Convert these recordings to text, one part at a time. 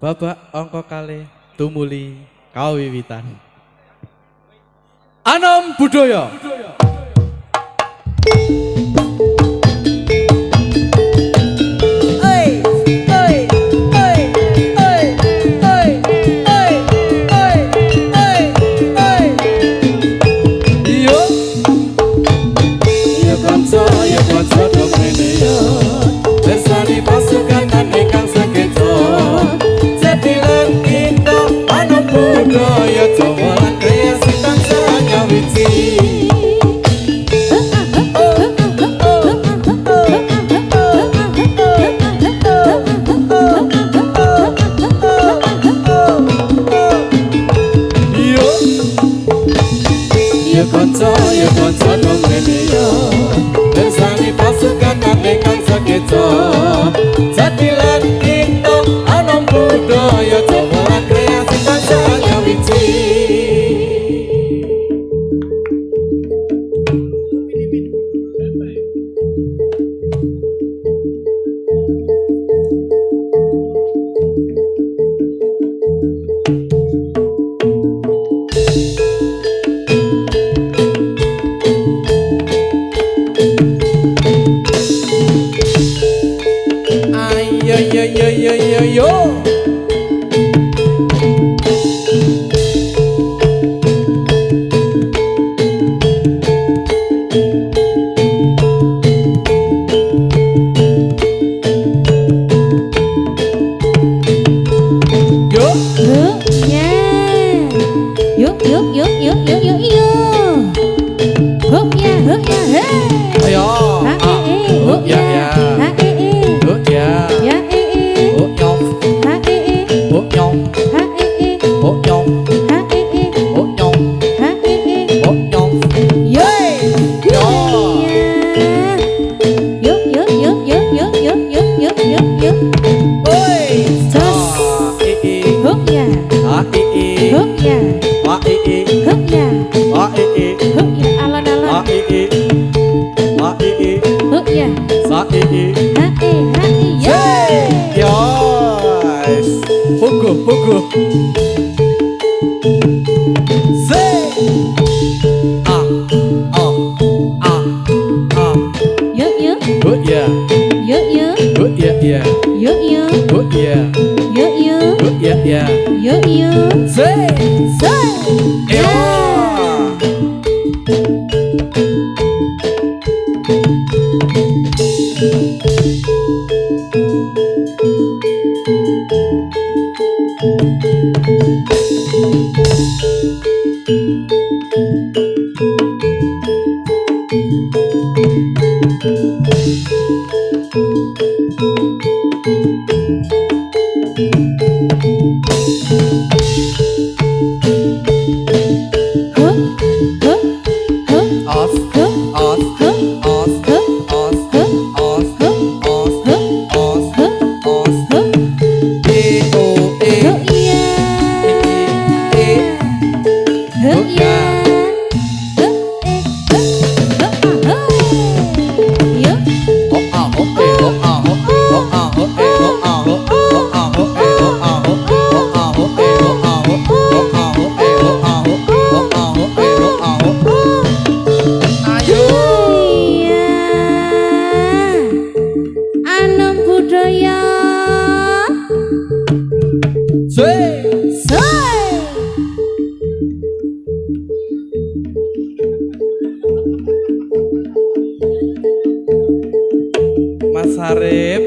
Babak angka kalih tumuli kawiwitan. Anom budaya.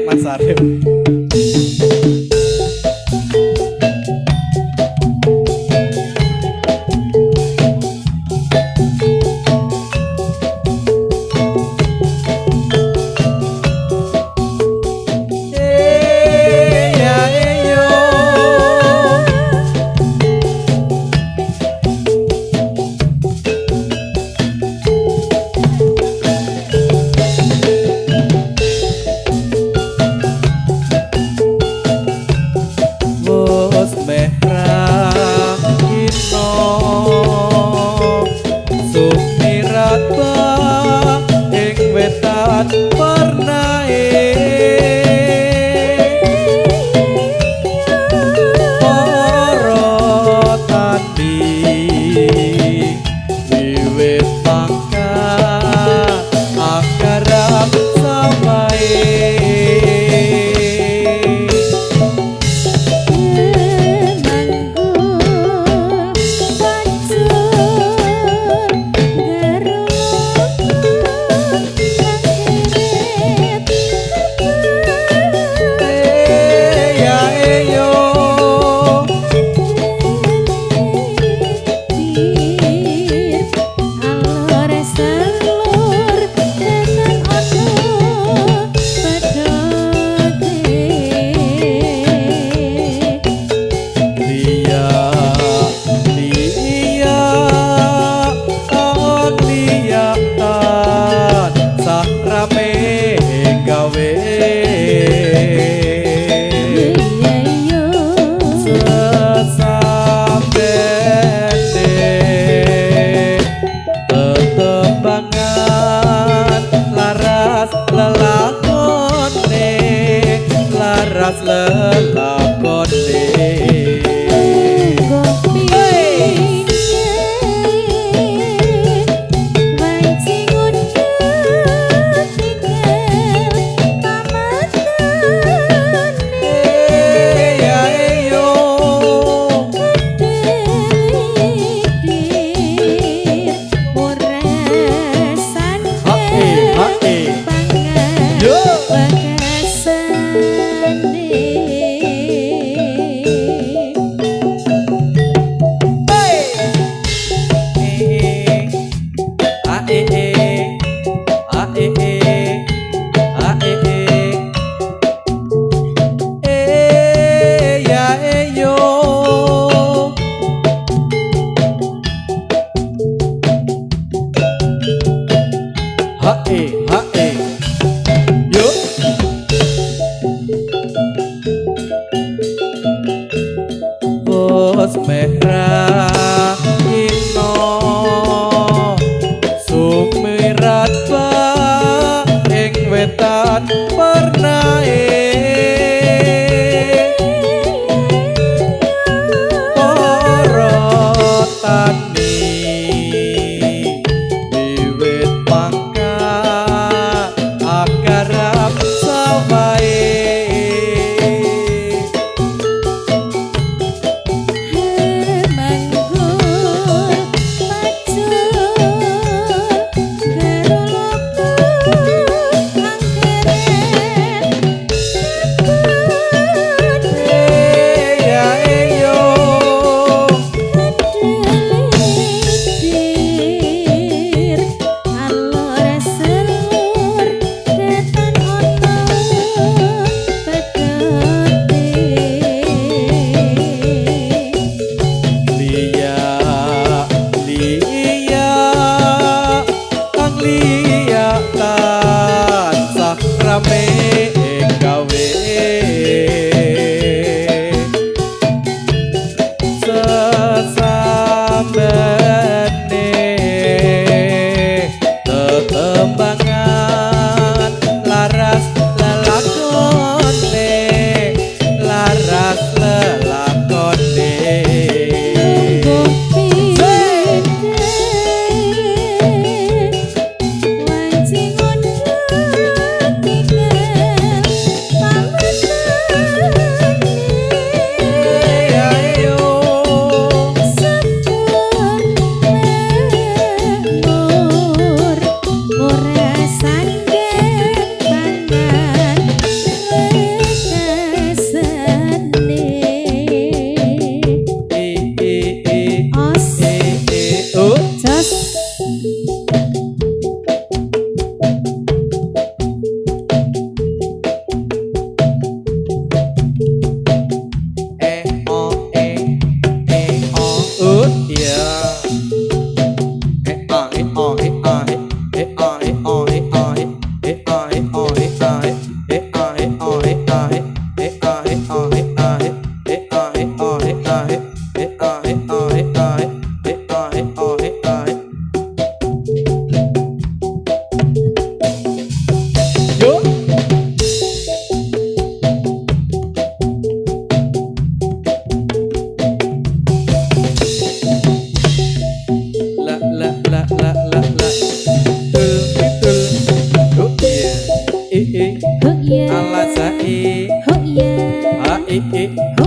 Mas Arif.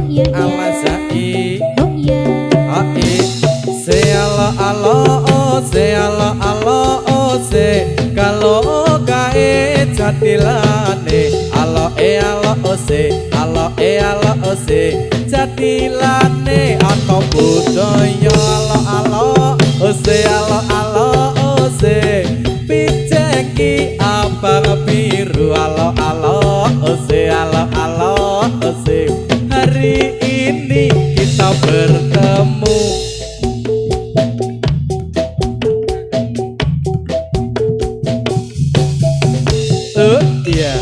Amazai Ae Se alo alo se alo alo se Kalau gae jatilane alo se alo se jatilane atau budaya alo se piceki abang biru alo se hari ini kita bertemu iya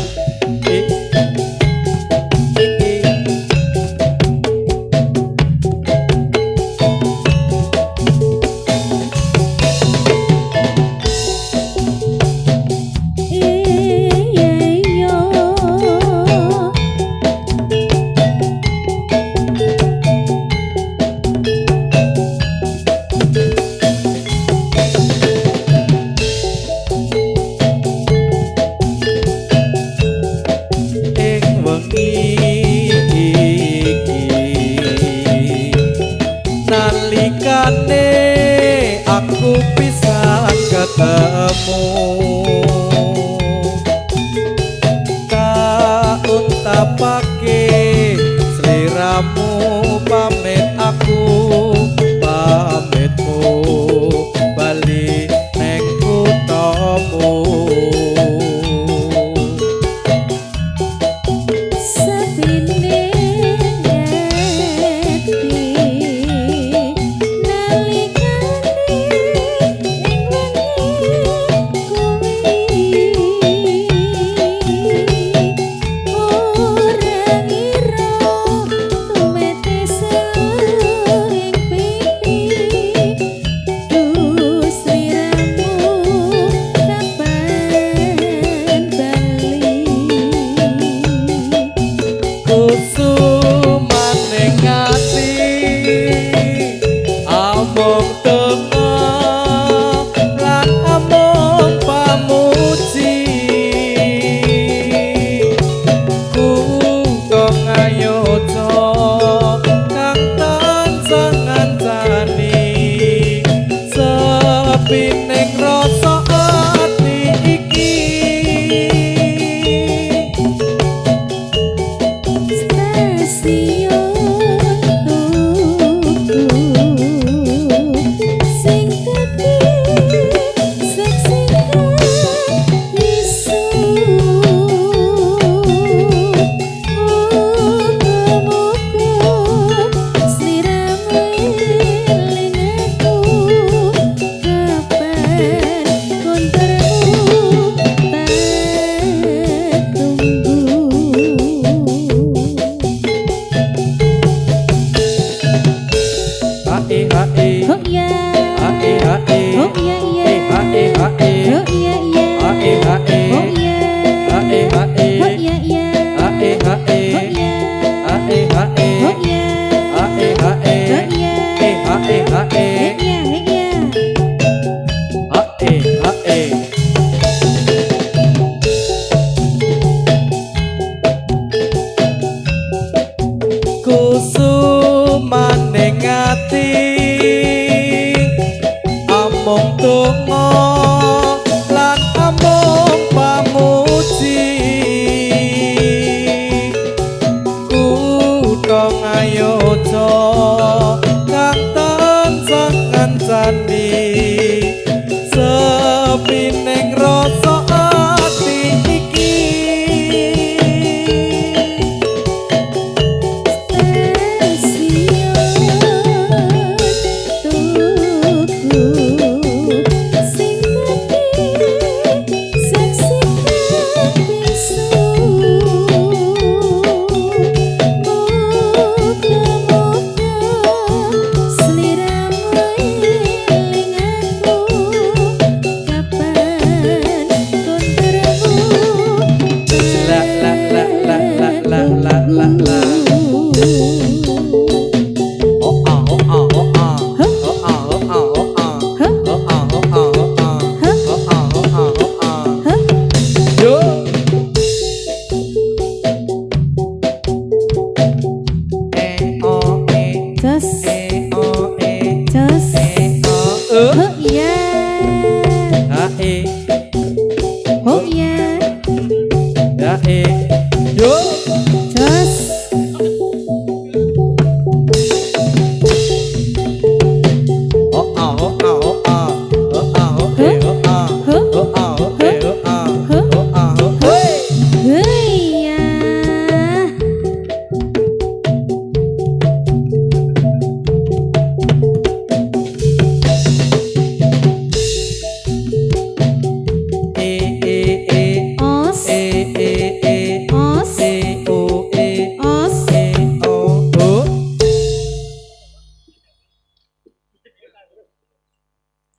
nalikane aku bisa ketemu kauntapake sliramu pamit aku pamitmu bali neng kuthamu Kusumaning ati amung donga lan amung pamuji kutha ngayodya kang tansah ngancani sepining rasa ati iki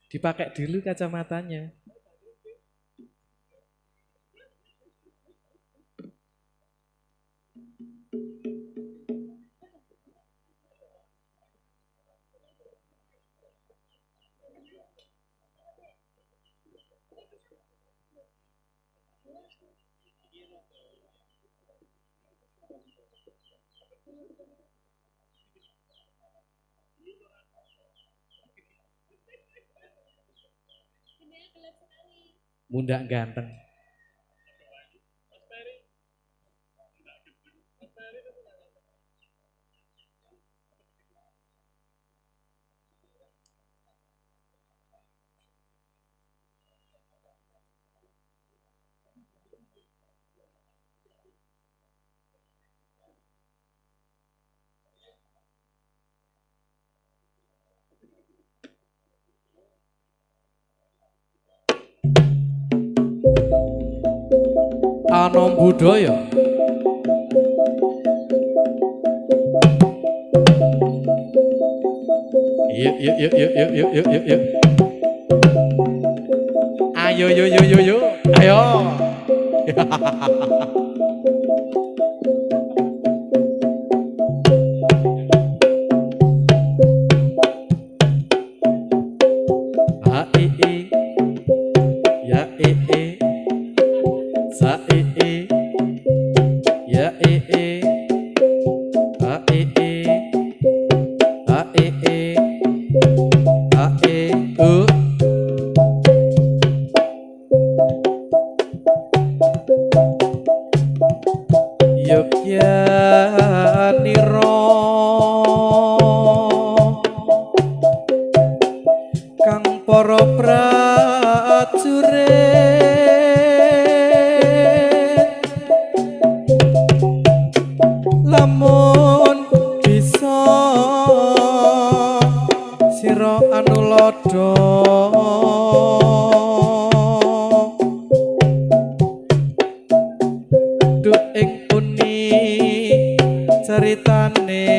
Dipakai dulu kacamatanya. Munda ganteng. Anom budaya. Yuk. Ayo, yuk. Ayo. Para prajurit lamun bisa sira anulodo duk ing puni ceritane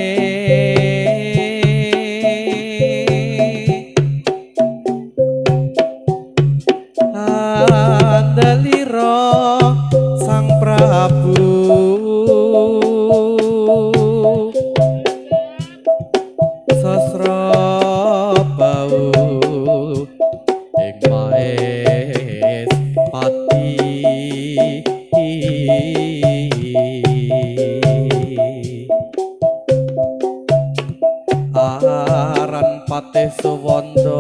Sang Prabu Sasra bau ing maes pati aran Patih Suwanda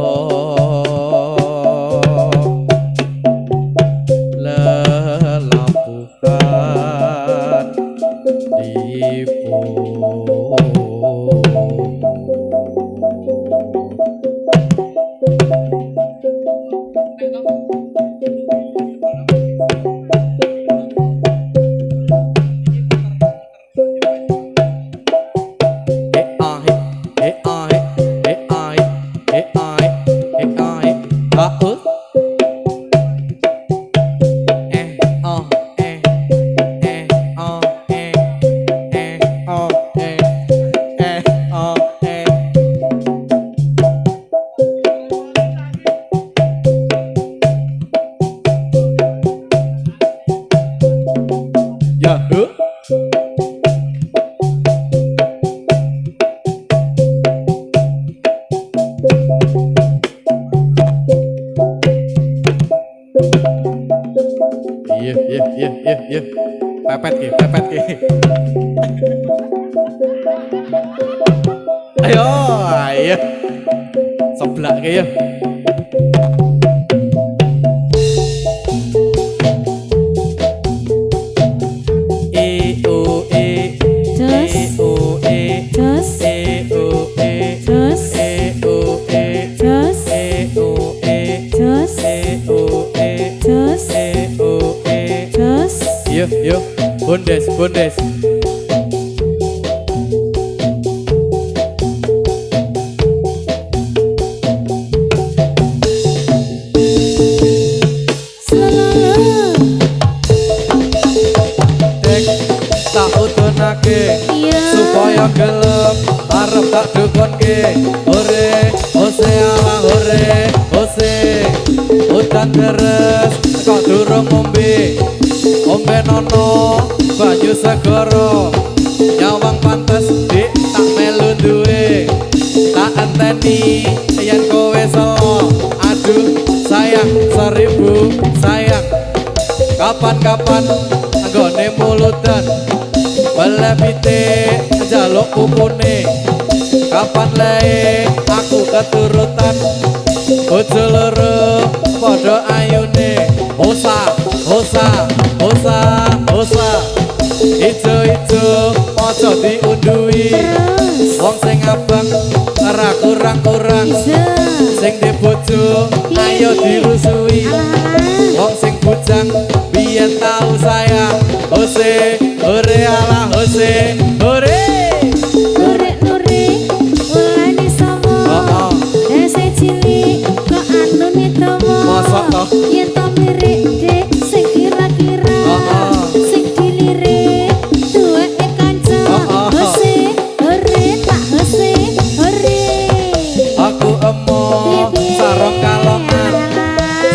Iya. Pepet ki. Ayo. Seblak ki ya. Yuk, bundes. Tak utunake supaya gelem arep tak dukonke ore ose ala ore ose udan deres kok durung ngombe ombe nono banyu segara nyawang pantes dik tak melu duwe tak enteni yen kowe selo aduh sayang seribu sayang kapan-kapan anggone muludan belebite njaluk pupune kapan lae aku keturutan bojo loro padha ayune hosa hosa hosa hosa ijo-ijo aja diundui wong sing abang ora kurang-kurang sing di bojo ayo dirusui wong sing bujang biyen tau sayang hose hore ala hose hore Nure nure ulane sama dese cilik kok anune tomo mosok toh yen to lirik dek sing kira-kira sing dilirik duweke kanca hose hore tak hose hore aku emoh sarung kalongan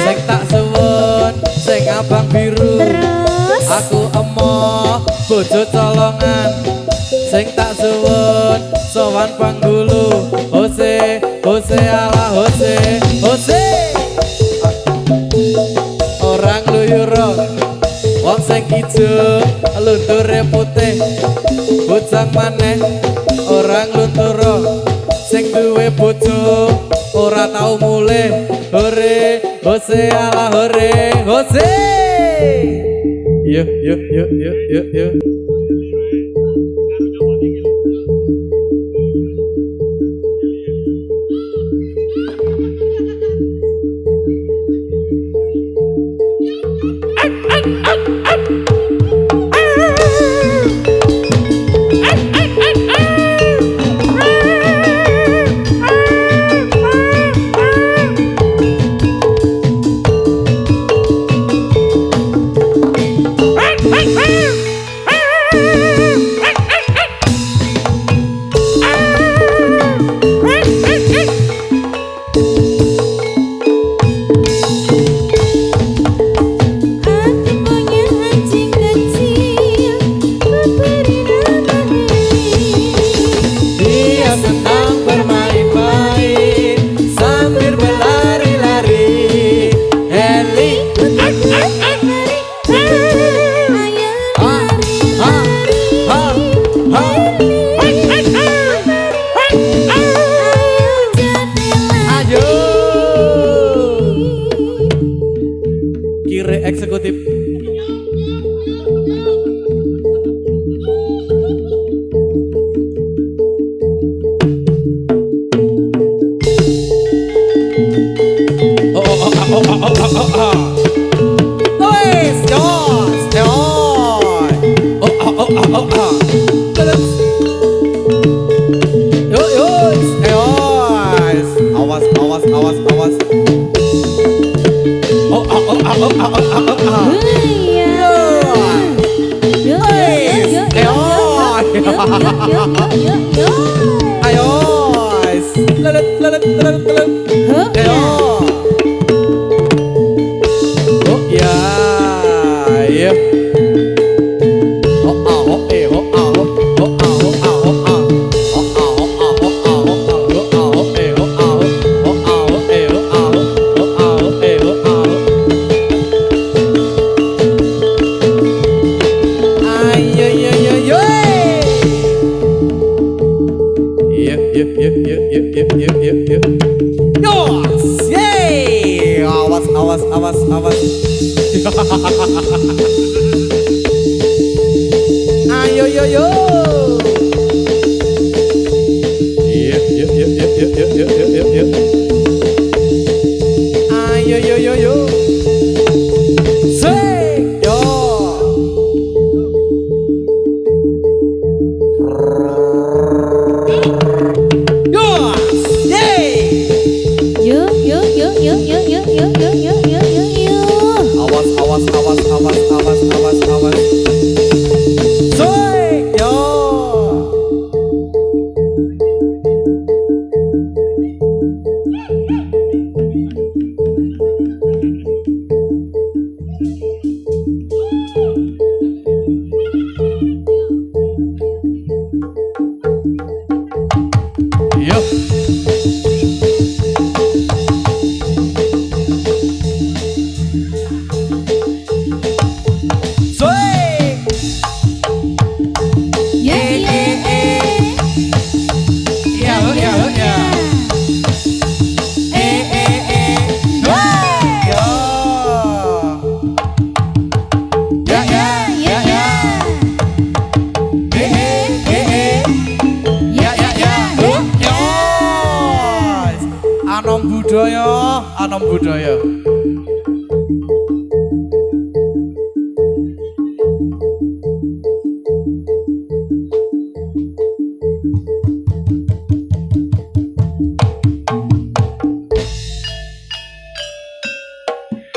sing tak suwun sing abang biru terus aku emoh bojo colongan sing tak suwun sowan panggulu hose hose ala hose hose orang luyuro wong sing ijo lunture putih bujang maneh orang lunturo sing duwe bojo ora tau mulih hore hose ala hore hose yuk yuk yuk yuk yuk yuk eksekutif. Ayo yo yo. Ayo yo yo yo. Say yo. Ayo. Anom budaya.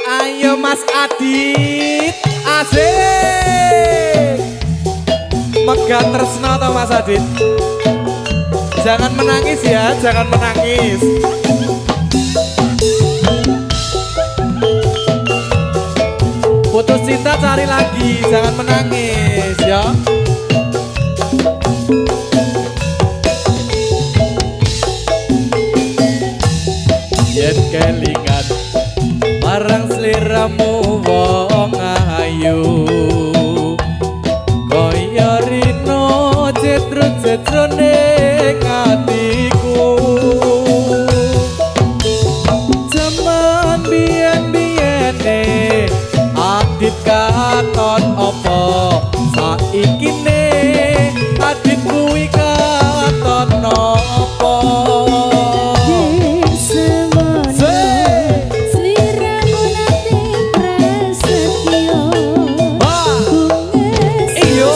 Ayo Mas Adit, asik. Megah tresna toh Mas Adit. Jangan menangis ya, jangan menangis. Putus cinta cari lagi, jangan menangis ya. Yen kelingan marang sliramu wong ayu, kaya rino cetro ning atiku. Zaman biyen-biyene Adit katon opo saiki ne Adit kuwi katon opo. Sliramu nate prasetyo Iyo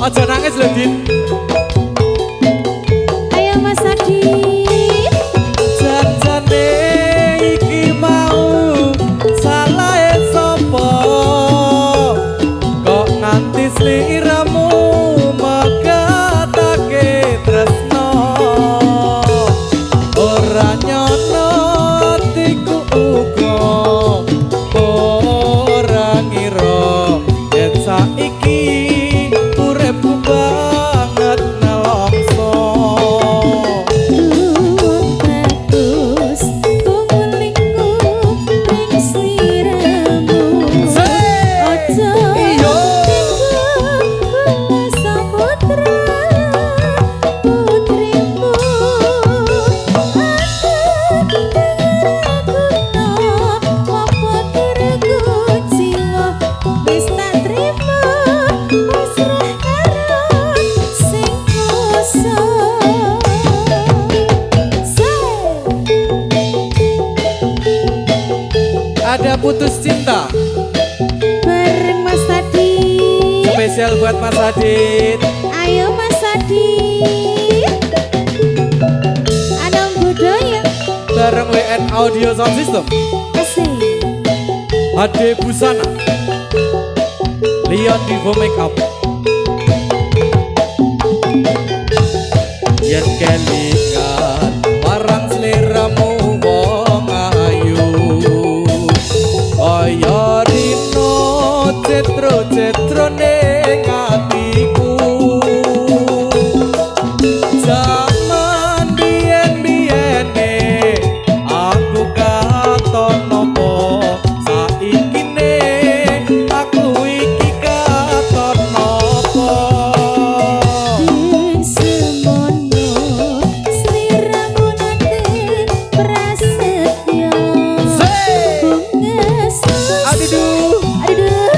aja nangis lho Din. Ayo Mas Adit, Janjane iki mau salahe sapa, kok nganti sliramu megatake tresno. Ora nyono atiku uga ora ngira yen saiki banget nelongso. bagus kumulingku ning sliramu. Ojo saputra putrimu. Aku apa turku jiwa wis tak trimo. Ada putus cinta bareng Mas Adit, spesial buat Mas Adit. ayo Mas Adit, Anom budaya Bareng WN Audio Sound System, asik. Ade Busana, Leon Divo Makeup. Yen kelingan marang sliramu wong ayu, kaya rino cetro ning atiku. Zaman biyen-biyene aku katon opo, saiki ne aku iki katon opo. Semono sliramu nate prasetyo. Adidu. Aduh,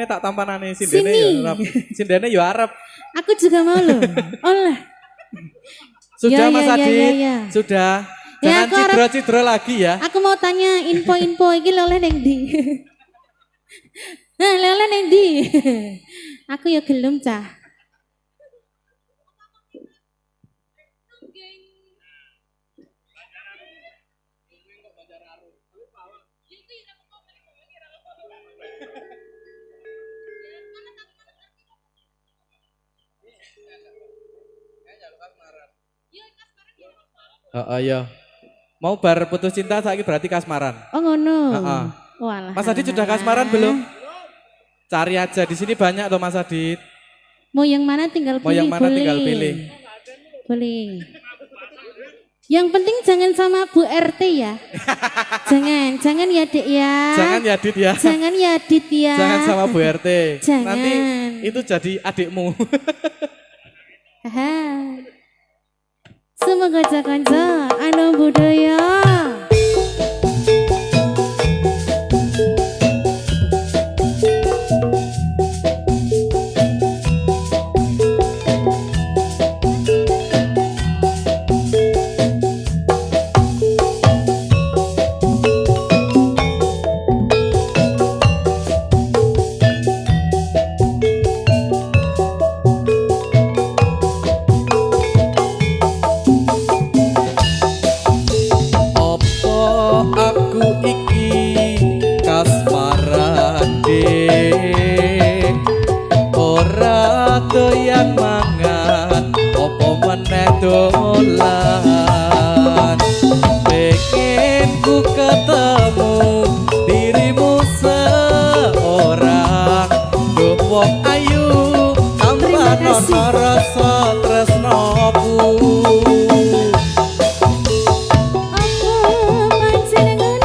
tak tampanane Sini. sindene yo Arab. Sindene yo Arab. Aku juga mau loh. Olah. Sudah Ya, Mas ya, Adit. ya, ya. Sudah. Ya, Jangan aku harap- cidro-cidro lagi ya. Aku mau tanya info-info iki oleh neng di. Nah, oleh neng di. Aku ya gelem cah. Heeh ya. Mau bar putus cinta saiki berarti kasmaran. Oh ngono. Heeh. Walah. Mas Adit sudah kasmaran belum? Cari aja di sini banyak loh Mas Adit. Mau yang mana tinggal pilih. Mau yang mana boleh. tinggal pilih. Boleh. Yang penting jangan sama Bu RT ya. jangan ya Dek ya. Jangan ya Dit ya. Jangan ya Dit ya. Jangan sama Bu RT. Jangan. Nanti itu jadi adikmu. Haha. Semoga kanca anu budaya. Opo aku iki kasmaran dek. Ora doyan mangan opo meneh dolan. Pengen ku ketemu dirimu seorang. Duh wong ayu tanpa Terima kasih. nono rasa tresnoku. Apa panjenengan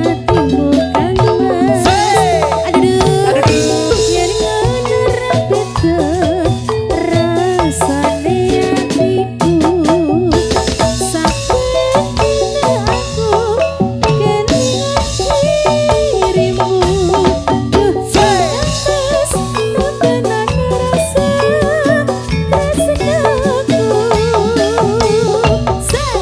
atimu kangmas. Aduh. Yen ngono ra beda rasane atiku. Sampai aku kelingan dirimu. Duh, pantes temenan rasa tresnaku. Say.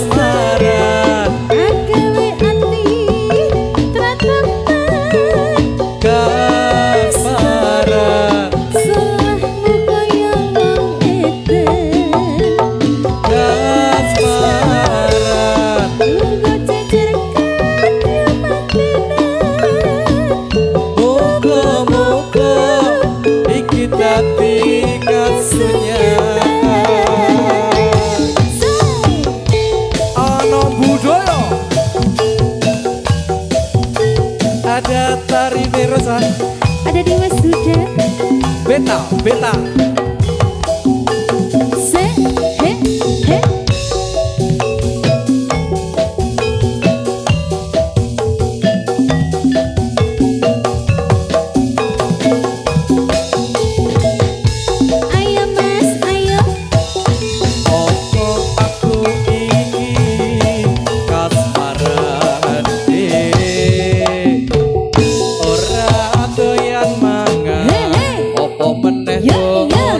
Kasmaran, Agawe ati tratapan kasmaran, salahmu kaya wong edan kasmaran. lunga cecerkan yamatinan Muga-muga iki dadi kasunyakan. Ana budaya, ada tari rasa, ada di Wasuda beta, beta. se he he ayo mas ayo Opo aku iki kasmaran dek. Ora doyan mangan Hey, hey. opo meneh Yo, yo.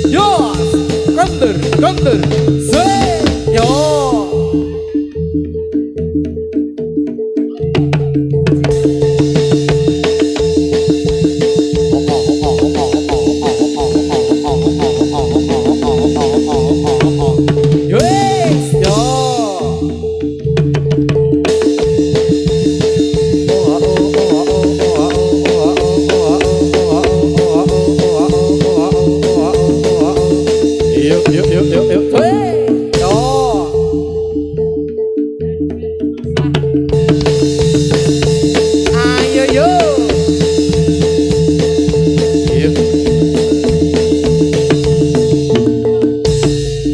Yo, kondur, say, yo. Yes, yo. Yuk. Wey, yo. Ayo yo. Yuk.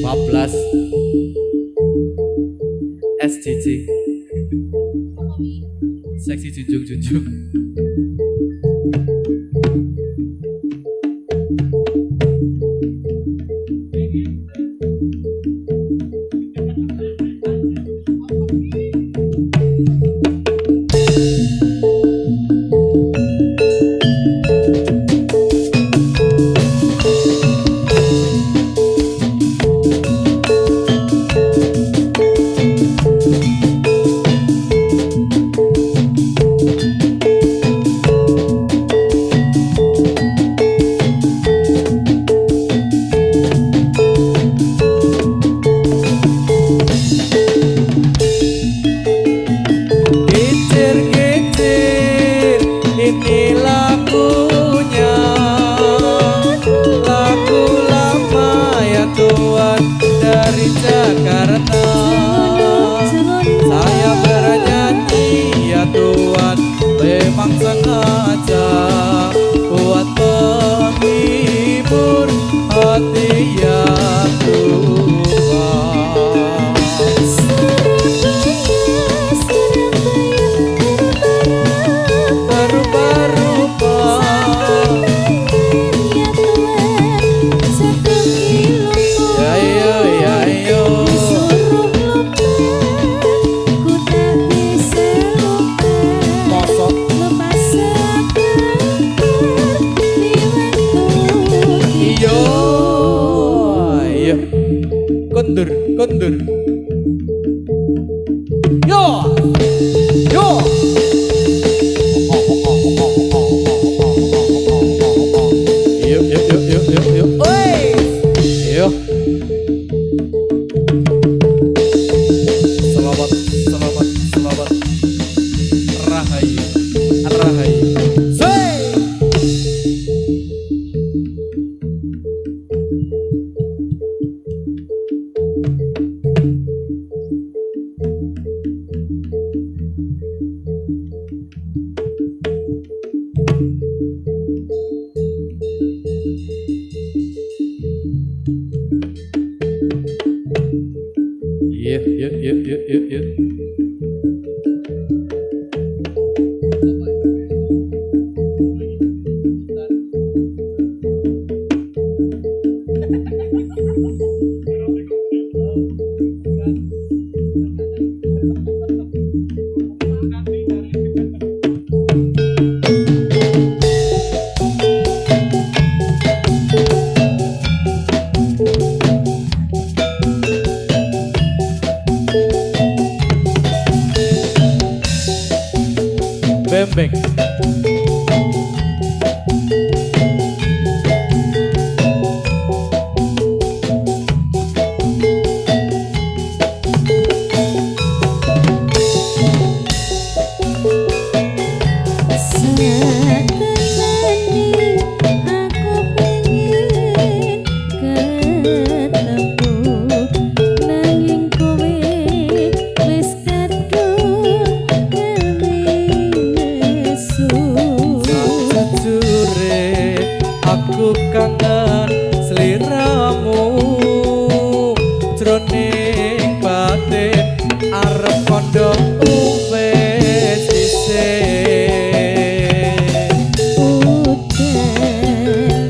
14 SCC Seksi junjung. Ini lagunya, lagu lama ya Tuhan dari Jakarta. Saya bernyanyi ya Tuhan memang sengaja buat menghibur hati yang lupa. Kondur. Yo. Yuk. Oi. Yo. Selamat. Rahayu. Say. Yuk. Bembeng. Kangen sliramu jroning batin arep kandha wis dhisik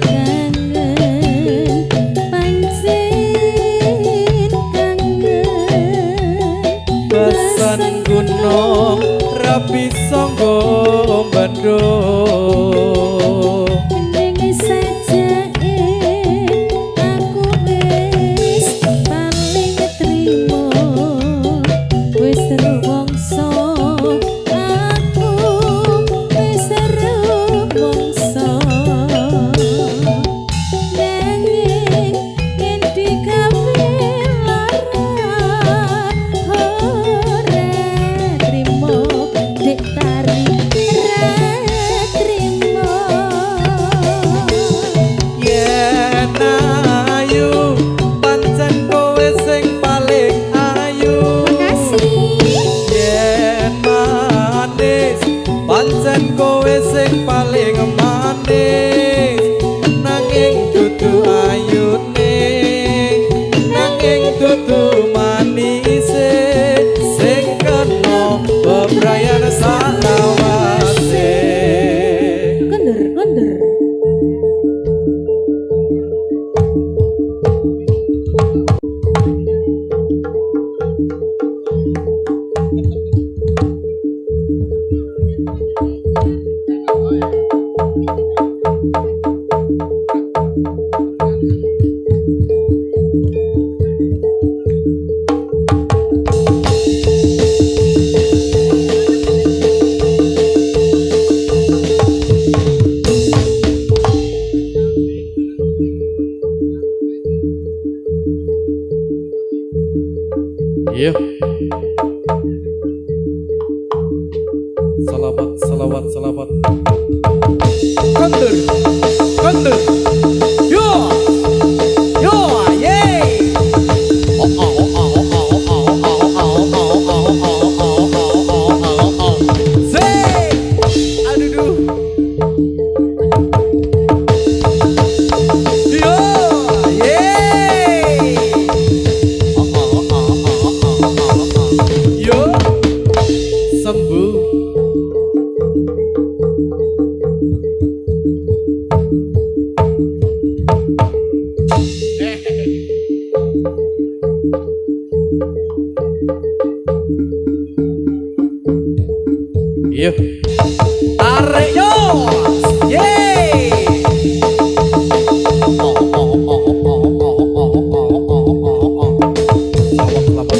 kangen pancen kangen pesan gunung rapi sanggo bandung ning Iya. Salawat, salawat, salawat. Kondur, kondur. Yo, yo, yeay. Oh, oh, oh, oh, oh, oh, oh, oh, oh, oh, oh, oh, oh, oh. Say, aduh, duh. Yo, yeay. Oh, oh, oh, oh, oh, oh, oh, oh. Yo, sembuh. Iya. Tarik yo. Yeay. Oh, oh, oh, oh, oh, oh, oh, oh, oh, oh, oh. Selamat, selamat.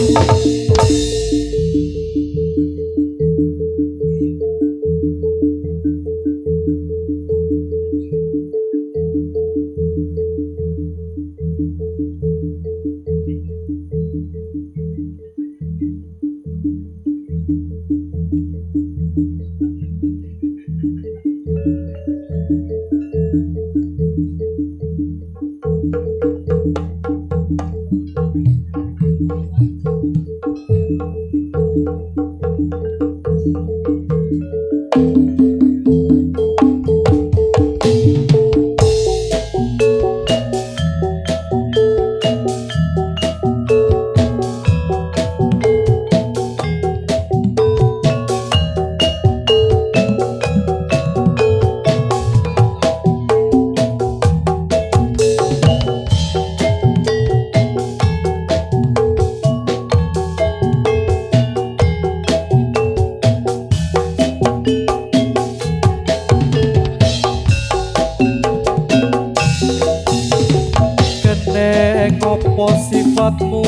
Ngopo sifatmu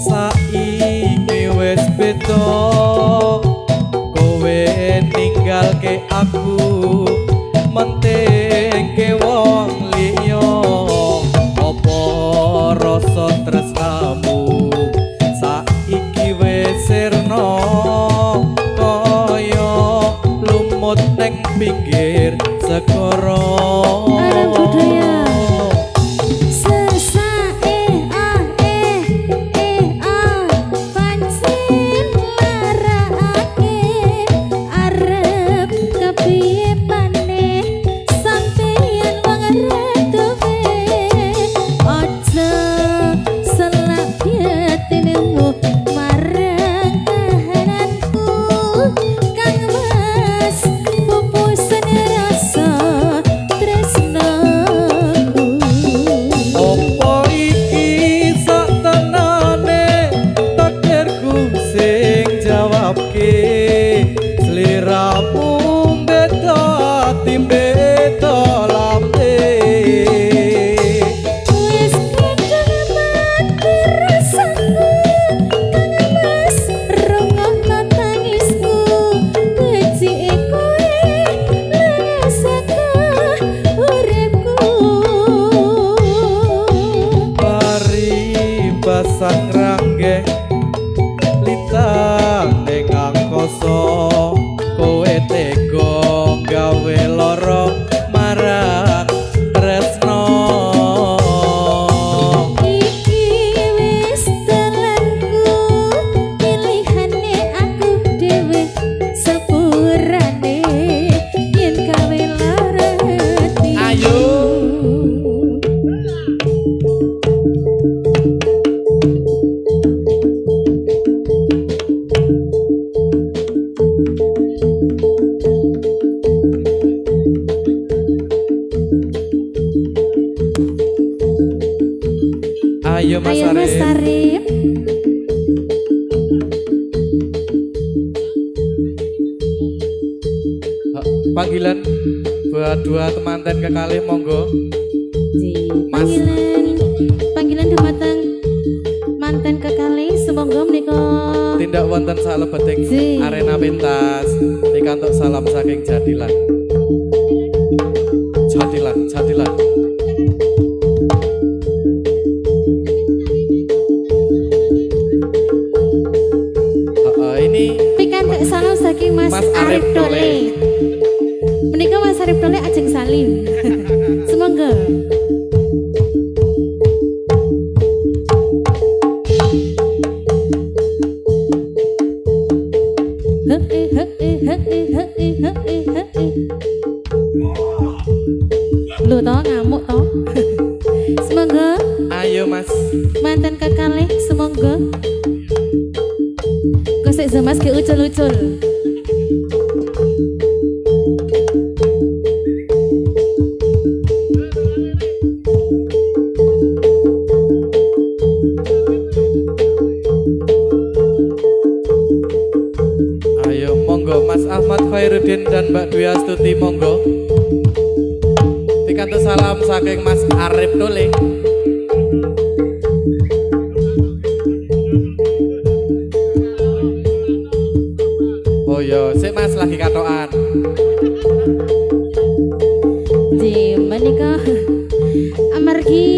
saiki wis beda kowe ninggalke aku mentingke wong liya apa rasa tresnamu saiki wis sirna kaya lumut ning pinggir segara. Arep budaya. Sang rangge litang ning angkasa kowe tega gawe lara marang tresno iki wis telanku pilihane aku dhewe sepurane yen gawe lara hati ayo. Ayo Mas Ayo Mas Arif. Arif. Panggilan buat dua temanten kekalih monggo. Mas. Panggilan dumateng manten kekalih semoga menika Tindak wonten salebeting Ji. arena pentas pikantuk salam saking Jadilan. Jadilan, Jadilan. monggo. Kosek Mas ke ucul-ucul. Ayo monggo Mas Ahmad Khairuddin dan Mbak Dwi Astuti monggo. Pikantuk salam saking Mas Arif Tole. Oh yo, sik Mas lagi katokan. Di menika amargi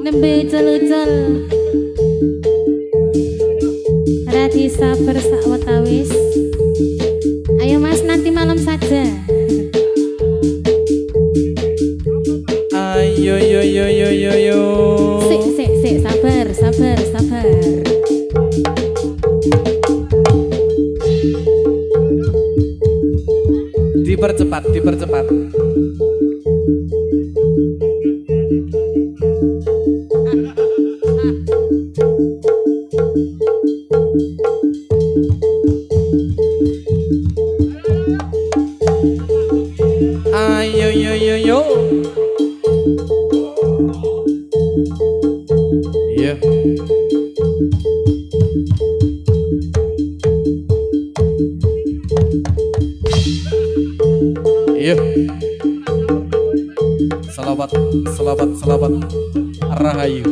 nembe ucul-ucul. Radi sabar sak watawis. Ayo Mas nanti malam saja. Ayo yo yo yo yo yo. Sik sabar. Dipercepat. Ayo yo yo yo. Iya. Iya. Selamat. Rahayu.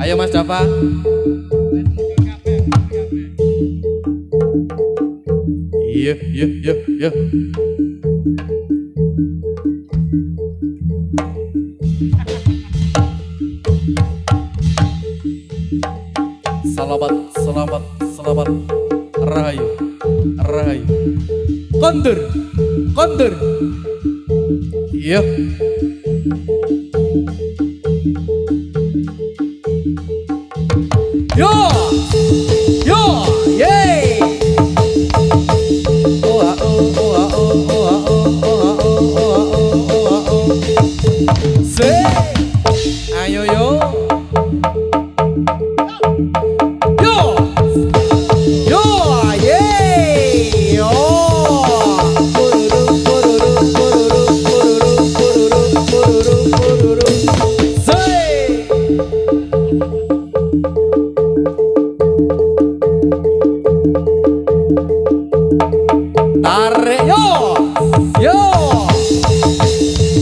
Ayo Mas Dava. Iya. Selamat. Rahayu. Kondur. Iya. Yo, yay. Ayo yo. Tarik yo.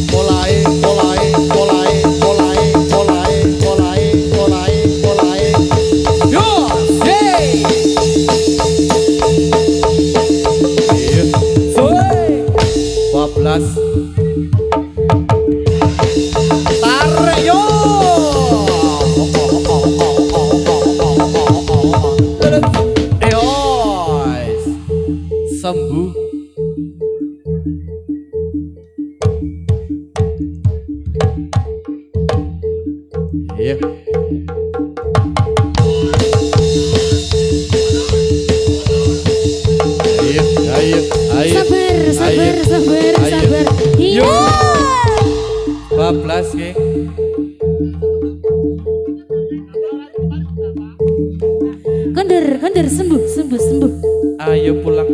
Mulai. Yo, yay. Soy 12. Tarik yo. Sembuh. Iya. Ayo. Sabar. Iya. 12 ke. Kondur sembuh. Ayo pulang.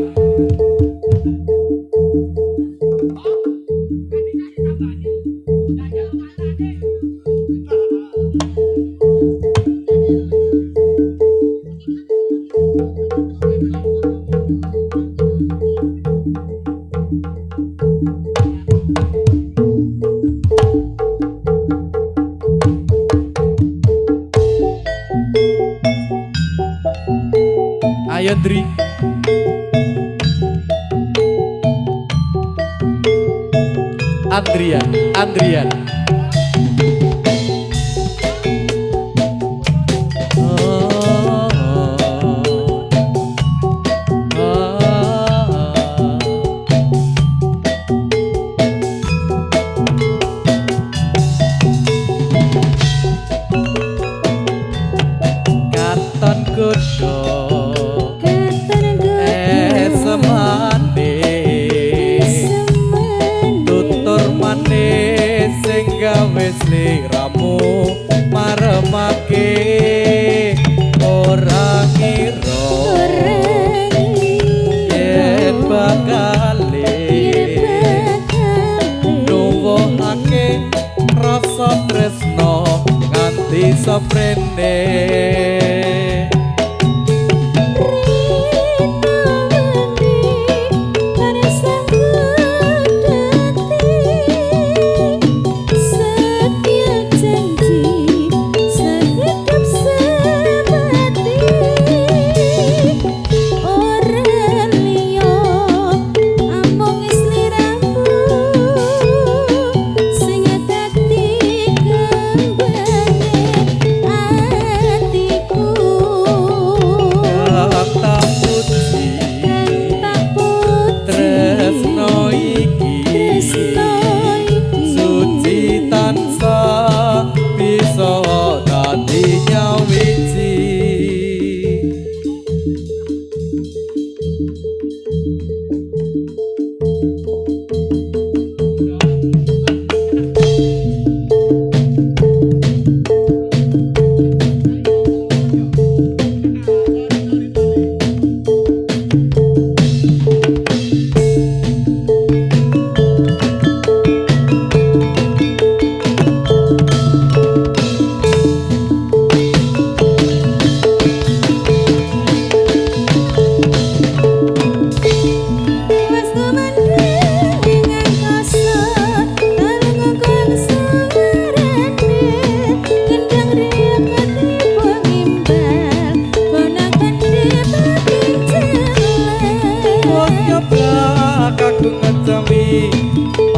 Ayo Dri. Andrian. Katon kudo. Semande tutur seprene.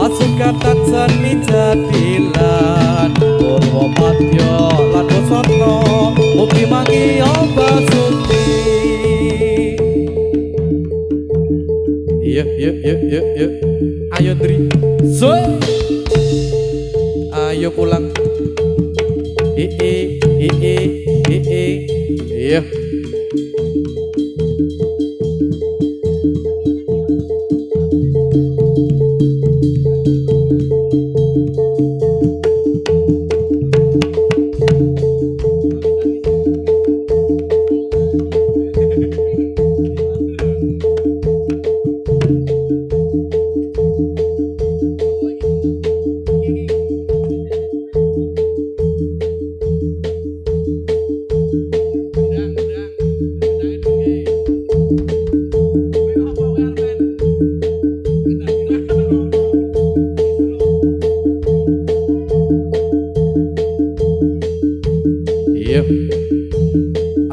Pasukatan seni jadilan Purwomadya lan Wasana mugi mangi Basuki. Iya ayo Dri Soe ayo pulang iya.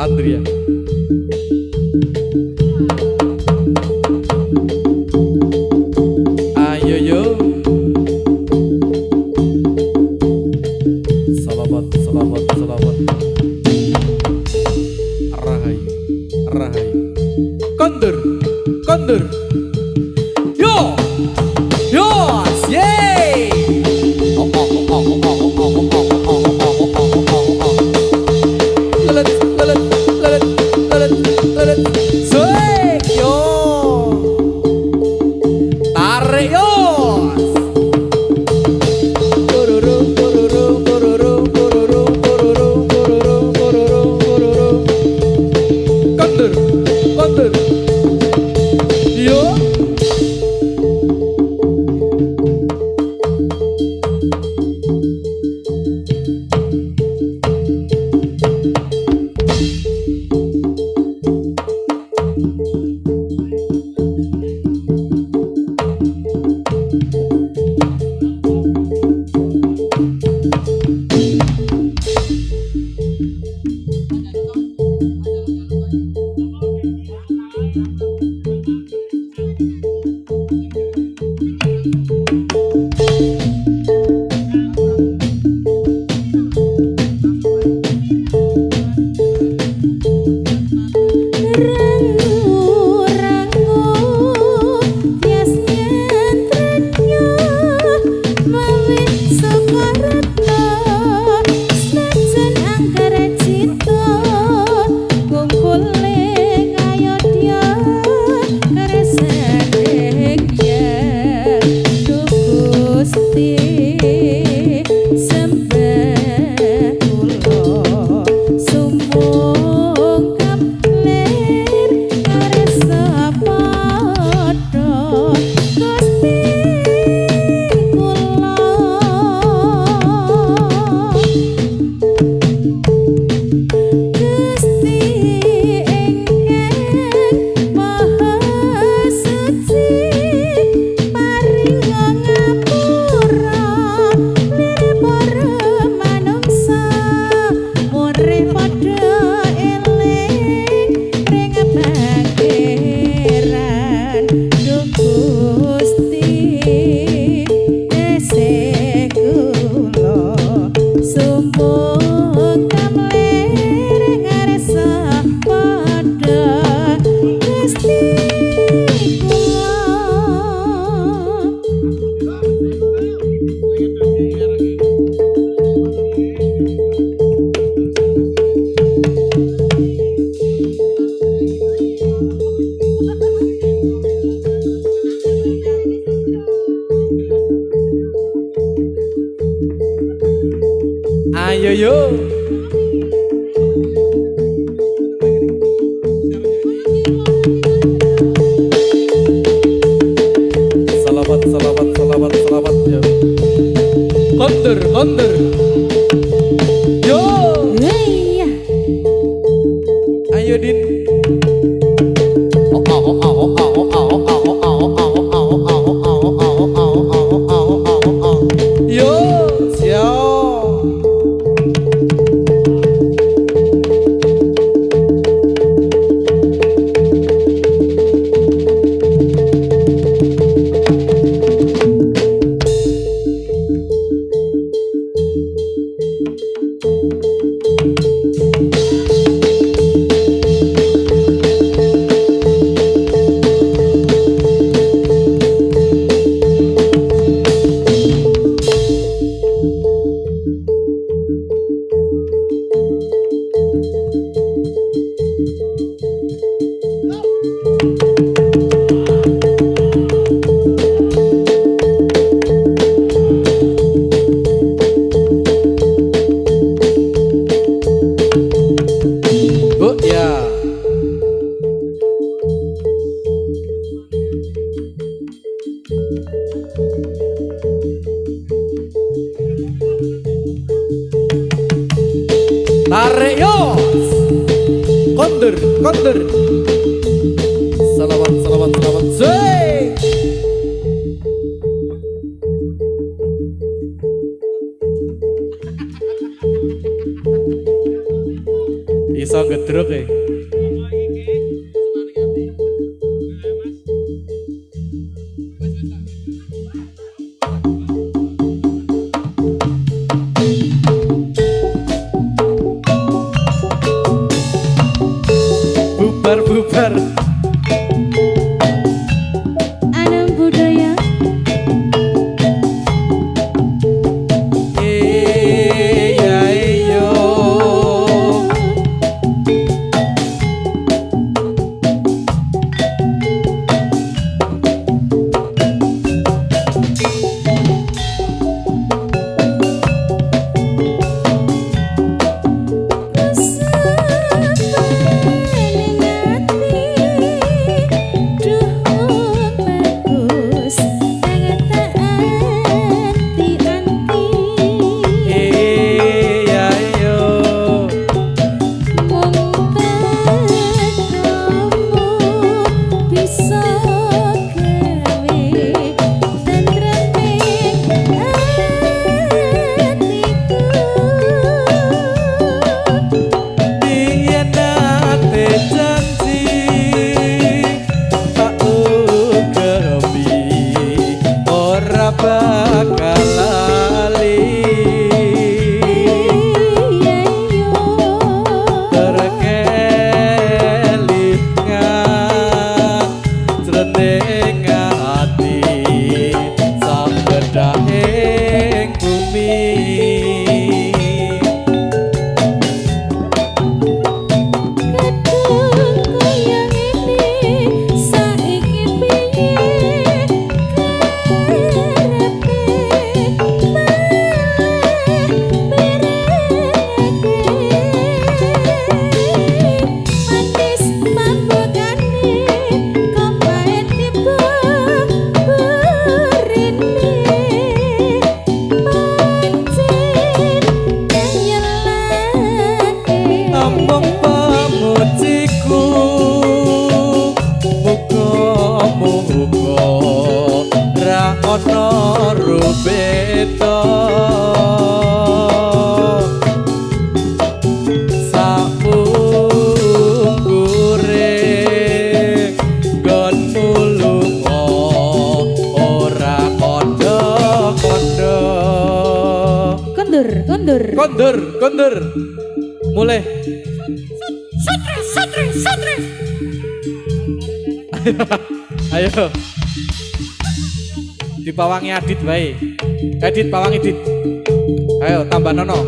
Andrea ayo yo salamat rahai kondur yo yay kondur yo yo. Salamat, salamat, salamat, salamat ya. Kondur, kondur. Yo. Iya. Ayo Din. Yo, siap. Bu ya. Tarik yo. Kondur, kondur. Selamat, selamat, selamat. Zey. Iso ngedruk ya. Bubar, bubar. Anak budaya. Iya, iyo. Iya, iyo. Yen nate janji tak ugebi ora bakal lali terkelingan jroning ati sambedahing bumi. Among pamujiku muga-muga ra ana rubeta sapungkure nggonmu lunga ora kondo-kondo. Kondur, kondur. Kondur, kondur. Mulai. Ayo. Dipawangi Adit bae. Adit pawangi Adit. Ayo tambah nono.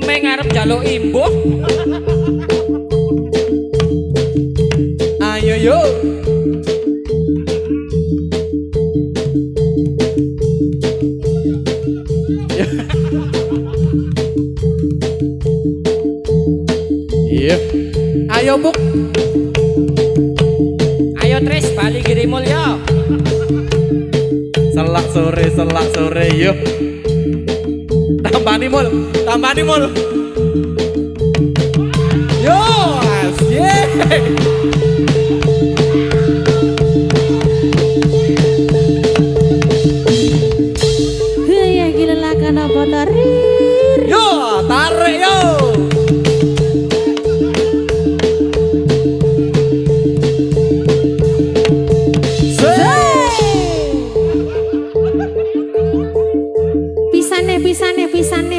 Meng arep njaluk imbuh. Ayo yo. Tris Bali Giri Mulya. Selak sore yuk. Tambani mul. Yo, Hei gila lakan apa tarir. yo, tarik yo.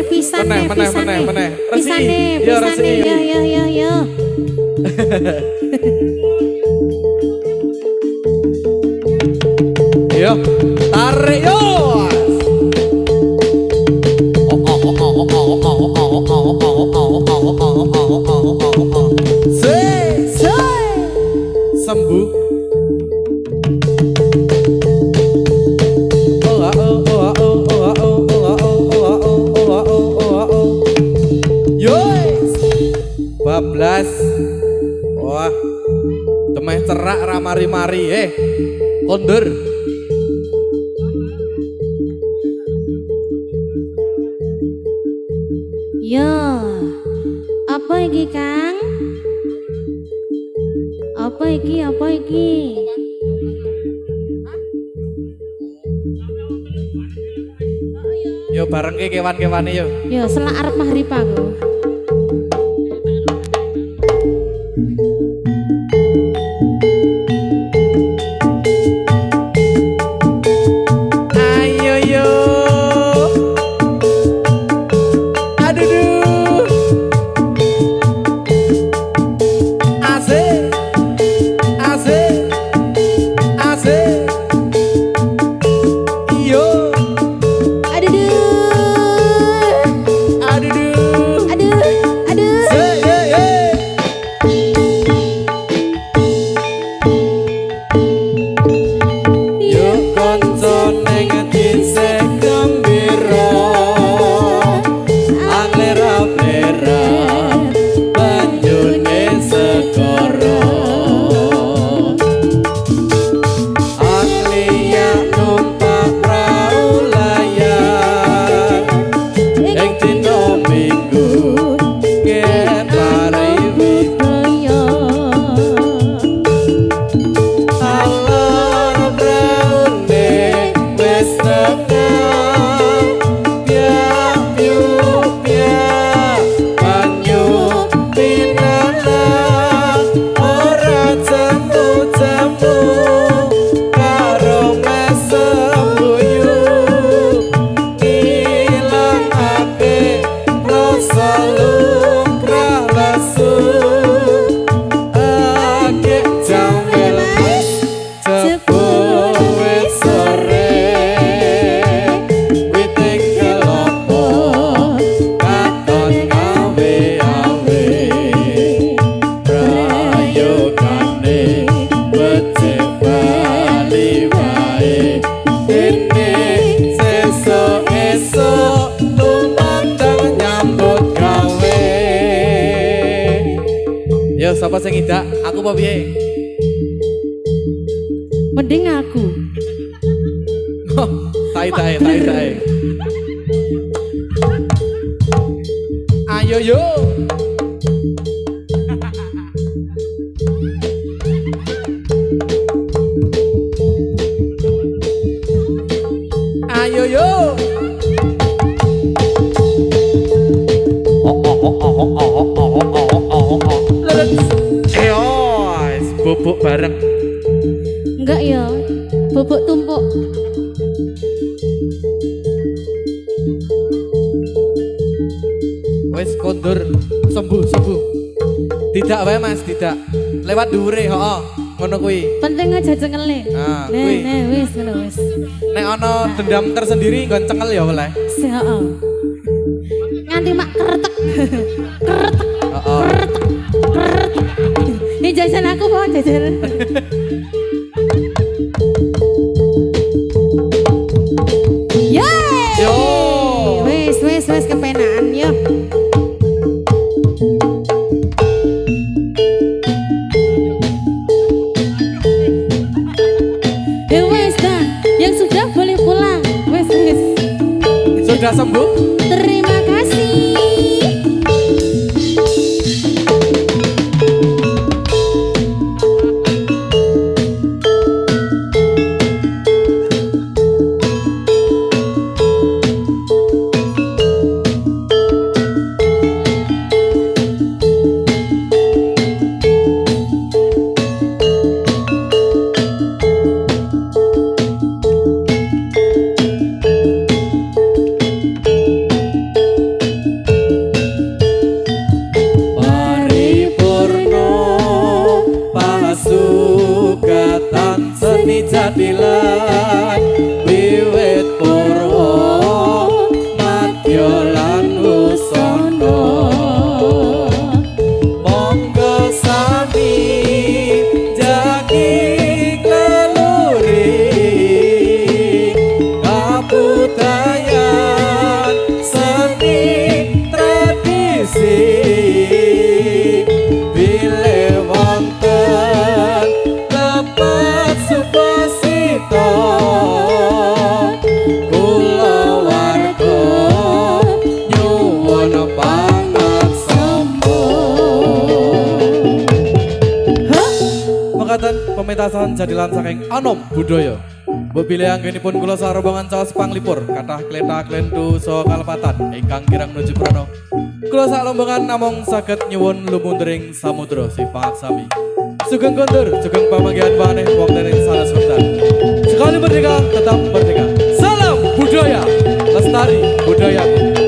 Pisane. Meneh. Pisane. Resi. Yo. Yo, tarik yo. Sembuh. Bablas. Wah. Temeh cerak ramari-mari kondur. Yo. Apa iki, Kang? Apa iki? Yo bareng ke kewan-kewane yo. Yo, selak arep maghrib aku. Ayo yo. Aduh. Asik. Yo. Yo, sapa sing idak? Aku apa piye? Mending aku. Tai. Ayo yo. Ayo yo. Bubuk bareng. Enggak ya, bubuk tumpuk. Wes kondur sembuh. Tidak wae Mas, tidak. Lewat dhuwure, heeh. Ngono kuwi. Penting aja cengele. Nah, kuwi. Wis ngono wis. Nek ana dendam tersendiri nggon cengel ya oleh. Heeh. Nganti mak keretek. Heeh. Ini jajan aku mau jajan. Yeay! Yo. Wes kepenaan yo. lekas sembuh. Terima kasih. Paripurna pasukatan seni jadilan wiwit purwa madya lan wusana monggo sami jagi keluri kabudayan seni tradisi bile wonten lepat supasita kula warga nyuwun pangaksama. Mekaten pementasan jadilan saking Anom Budaya. Mbok bilih anggenipun kula sarobongan caos panglipur kathah klethak klentu saha kalepatan ingkang kirang nuju prana. Kula sak lombongan namung saged nyuwun lumunturing samudra si pangaksami. Sugeng kondur, sugeng pamanggihan maneh wonten ing sanes wekdal. Sekali merdeka, tetap merdeka. Salam budaya, lestari budayaku.